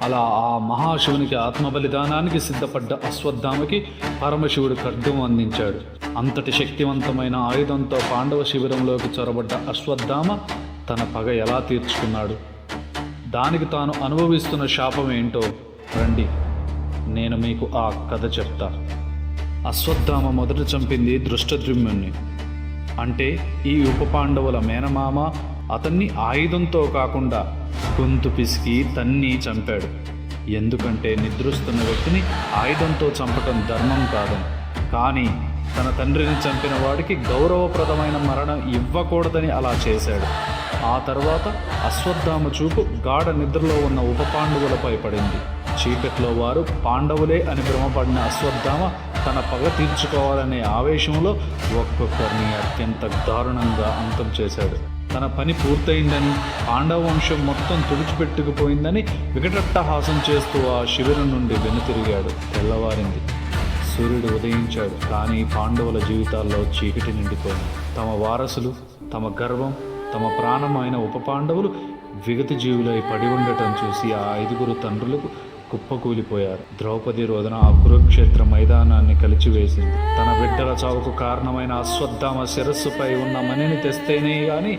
అలా ఆ మహాశివునికి ఆత్మబలిదానానికి సిద్ధపడ్డ అశ్వత్థామకి పరమశివుడు ఖడ్గం అందించాడు. అంతటి శక్తివంతమైన ఆయుధంతో పాండవ శిబిరంలోకి చొరబడ్డ అశ్వత్థామ తన పగ ఎలా తీర్చుకున్నాడు, దానికి తాను అనుభవిస్తున్న శాపం ఏంటో రండి నేను మీకు ఆ కథ చెప్తా. అశ్వత్థామ మొదట చంపింది దృష్టద్యుమ్నుని, అంటే ఈ ఉప పాండవుల మేనమామ. అతన్ని ఆయుధంతో కాకుండా గొంతు పిసికి తన్ని చంపాడు. ఎందుకంటే నిద్రిస్తున్న వ్యక్తిని ఆయుధంతో చంపటం ధర్మం కాదని, కానీ తన తండ్రిని చంపిన వాడికి గౌరవప్రదమైన మరణం ఇవ్వకూడదని అలా చేశాడు. ఆ తర్వాత అశ్వత్థామ చూపు గాఢ నిద్రలో ఉన్న ఉప పాండవులపై పడింది. చీకట్లో వారు పాండవులే అని భ్రమపడిన అశ్వత్థామ తన పగ తీర్చుకోవాలనే ఆవేశంలో ఒక్కొక్కరిని అత్యంత దారుణంగా అంతం చేశాడు. తన పని పూర్తయిందని, పాండవ వంశం మొత్తం తుడిచిపెట్టుకుపోయిందని వికటట్టహాసం చేస్తూ ఆ శిబిరం నుండి వెనుతిరిగాడు. తెల్లవారింది, సూర్యుడు ఉదయించాడు. కానీ పాండవుల జీవితాల్లో చీకటి నిండిపోయింది. తమ వారసులు, తమ గర్వం, తమ ప్రాణమైన ఉప పాండవులు విగతి జీవులై పడి ఉండటం చూసి ఆ 5 తండ్రులకు కుప్పకూలిపోయారు. ద్రౌపది రోదన ఆ కురుక్షేత్ర మైదానాన్ని కలిచివేసింది. తన బిడ్డల చావుకు కారణమైన అశ్వత్థామ శిరస్సుపై ఉన్న మణిని తెస్తేనే గాని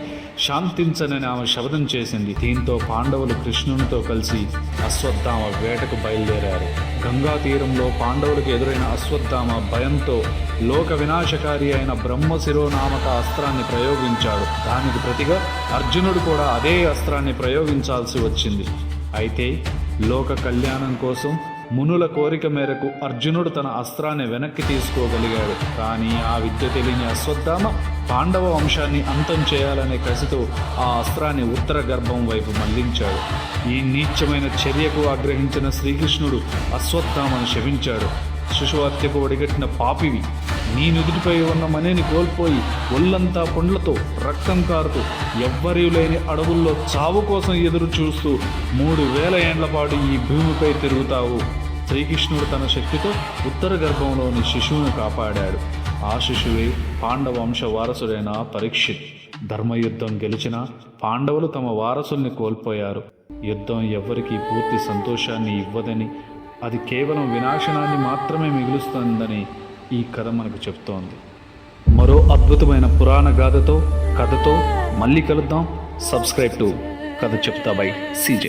శాంతించనని ఆమె శపథం చేసింది. దీంతో పాండవులు కృష్ణునితో కలిసి అశ్వత్థామ వేటకు బయలుదేరారు. గంగా తీరంలో పాండవులకు ఎదురైన అశ్వత్థామ భయంతో లోక వినాశకారి అయిన బ్రహ్మశిరోనామక అస్త్రాన్ని ప్రయోగించాడు. దానికి ప్రతిగా అర్జునుడు కూడా అదే అస్త్రాన్ని ప్రయోగించాల్సి వచ్చింది. అయితే లోక కళ్యాణం కోసం మునుల కోరిక మేరకు అర్జునుడు తన అస్త్రాన్ని వెనక్కి తీసుకోగలిగాడు. కానీ ఆ విద్య తెలియని అశ్వత్థామ పాండవ వంశాన్ని అంతం చేయాలనే కసితో ఆ అస్త్రాన్ని ఉత్తర గర్భం వైపు మళ్లించాడు. ఈ నీచమైన చర్యకు ఆగ్రహించిన శ్రీకృష్ణుడు అశ్వత్థామను శపించాడు. శిశుహత్యకు ఒడిగట్టిన పాపివి, నీ నుదుటిపై ఉన్న మణిని కోల్పోయి ఒళ్ళంతా పుండ్లతో రక్తం కారుతూ ఎవ్వరూ లేని అడవుల్లో చావు కోసం ఎదురు చూస్తూ 3000 ఏండ్ల పాటు ఈ భూమిపై తిరుగుతావు. శ్రీకృష్ణుడు తన శక్తితో ఉత్తర గర్భంలోని శిశువును కాపాడాడు. ఆ శిశువే పాండవ వంశ వారసుడైన పరీక్షిత్. ధర్మయుద్ధం గెలిచిన పాండవులు తమ వారసుల్ని కోల్పోయారు. యుద్ధం ఎవ్వరికీ పూర్తి సంతోషాన్ని ఇవ్వదని, అది కేవలం వినాశనాన్ని మాత్రమే మిగులుస్తుందని ఈ కథ మనకు చెప్తోంది. మరో అద్భుతమైన పురాణ కథతో మళ్ళీ కలుద్దాం. సబ్స్క్రైబ్ టు కథ చెప్తా బై CJ.